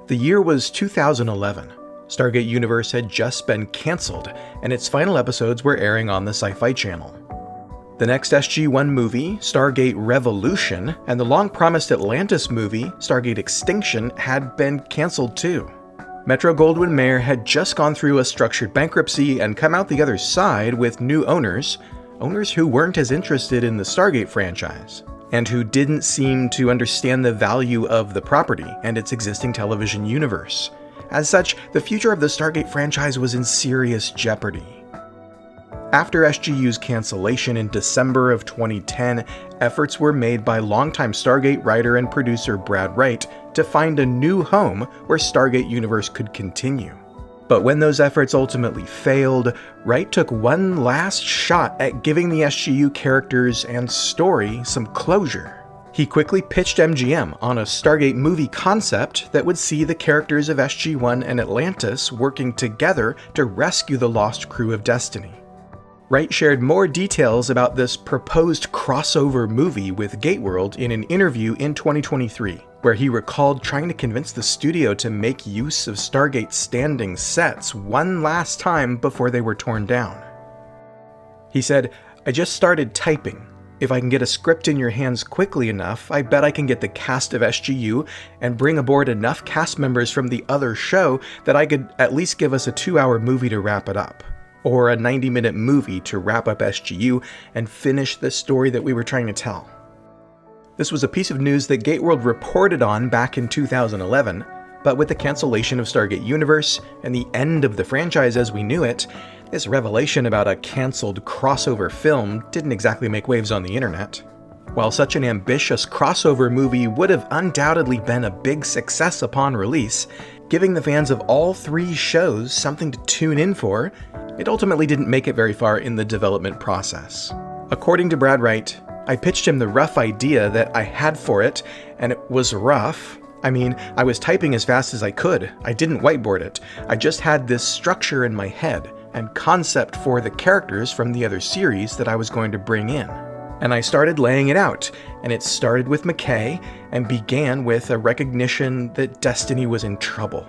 The year was 2011. Stargate Universe had just been cancelled, and its final episodes were airing on the Sci-Fi Channel. The next SG-1 movie, Stargate Revolution, and the long-promised Atlantis movie, Stargate Extinction, had been cancelled too. Metro-Goldwyn-Mayer had just gone through a structured bankruptcy and come out the other side with new owners who weren't as interested in the Stargate franchise, and who didn't seem to understand the value of the property and its existing television universe. As such, the future of the Stargate franchise was in serious jeopardy. After SGU's cancellation in December of 2010, efforts were made by longtime Stargate writer and producer Brad Wright to find a new home where Stargate Universe could continue. But when those efforts ultimately failed, Wright took one last shot at giving the SGU characters and story some closure. He quickly pitched MGM on a Stargate movie concept that would see the characters of SG-1 and Atlantis working together to rescue the lost crew of Destiny. Wright shared more details about this proposed crossover movie with Gateworld in an interview in 2023, where he recalled trying to convince the studio to make use of Stargate's standing sets one last time before they were torn down. He said, "I just started typing. If I can get a script in your hands quickly enough, I bet I can get the cast of SGU and bring aboard enough cast members from the other show that I could at least give us a 2-hour movie to wrap it up. Or a 90-minute movie to wrap up SGU and finish the story that we were trying to tell." This was a piece of news that Gateworld reported on back in 2011, but with the cancellation of Stargate Universe and the end of the franchise as we knew it, this revelation about a cancelled crossover film didn't exactly make waves on the internet. While such an ambitious crossover movie would have undoubtedly been a big success upon release, giving the fans of all 3 shows something to tune in for, it ultimately didn't make it very far in the development process. According to Brad Wright, "I pitched him the rough idea that I had for it, and it was rough. I mean, I was typing as fast as I could. I didn't whiteboard it. I just had this structure in my head and concept for the characters from the other series that I was going to bring in. And I started laying it out, and it started with McKay and began with a recognition that Destiny was in trouble."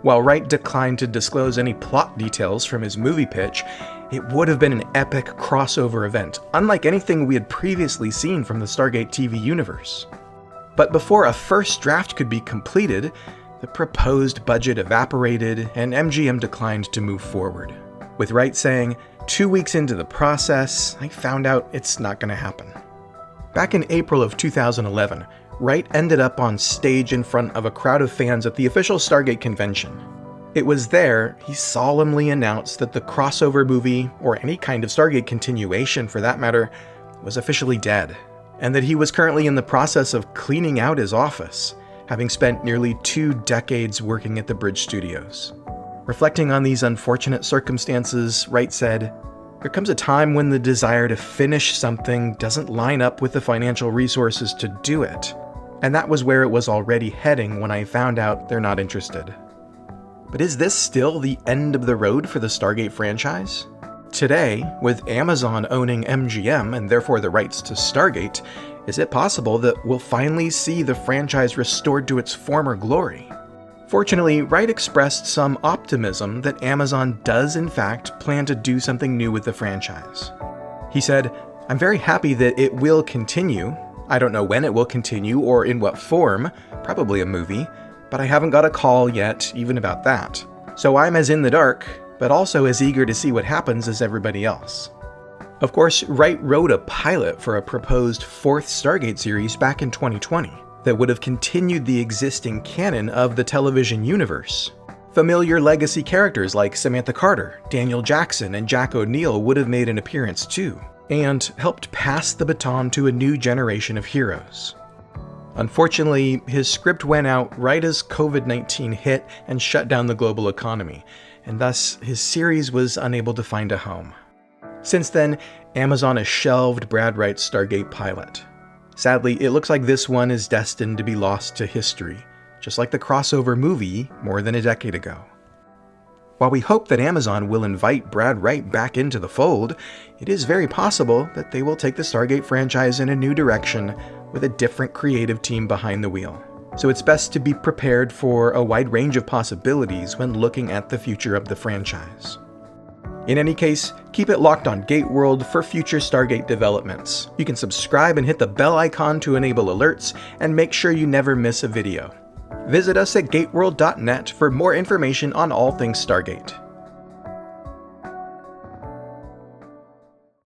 While Wright declined to disclose any plot details from his movie pitch, it would have been an epic crossover event, unlike anything we had previously seen from the Stargate TV universe. But before a first draft could be completed, the proposed budget evaporated and MGM declined to move forward, with Wright saying, "2 weeks into the process, I found out it's not going to happen." Back in April of 2011, Wright ended up on stage in front of a crowd of fans at the official Stargate convention. It was there he solemnly announced that the crossover movie, or any kind of Stargate continuation for that matter, was officially dead, and that he was currently in the process of cleaning out his office, having spent nearly 2 decades working at the Bridge Studios. Reflecting on these unfortunate circumstances, Wright said, "There comes a time when the desire to finish something doesn't line up with the financial resources to do it. And that was where it was already heading when I found out they're not interested." But is this still the end of the road for the Stargate franchise? Today, with Amazon owning MGM and therefore the rights to Stargate, is it possible that we'll finally see the franchise restored to its former glory? Fortunately, Wright expressed some optimism that Amazon does in fact plan to do something new with the franchise. He said, "I'm very happy that it will continue. I don't know when it will continue or in what form, probably a movie, but I haven't got a call yet even about that. So I'm as in the dark, but also as eager to see what happens as everybody else." Of course, Wright wrote a pilot for a proposed 4th Stargate series back in 2020 that would have continued the existing canon of the television universe. Familiar legacy characters like Samantha Carter, Daniel Jackson, and Jack O'Neill would have made an appearance too, and helped pass the baton to a new generation of heroes. Unfortunately, his script went out right as COVID-19 hit and shut down the global economy, and thus his series was unable to find a home. Since then, Amazon has shelved Brad Wright's Stargate pilot. Sadly, it looks like this one is destined to be lost to history, just like the crossover movie more than a decade ago. While we hope that Amazon will invite Brad Wright back into the fold, it is very possible that they will take the Stargate franchise in a new direction with a different creative team behind the wheel. so it's best to be prepared for a wide range of possibilities when looking at the future of the franchise. In any case, keep it locked on Gateworld for future Stargate developments. You can subscribe and hit the bell icon to enable alerts, and make sure you never miss a video. Visit us at gateworld.net for more information on all things Stargate.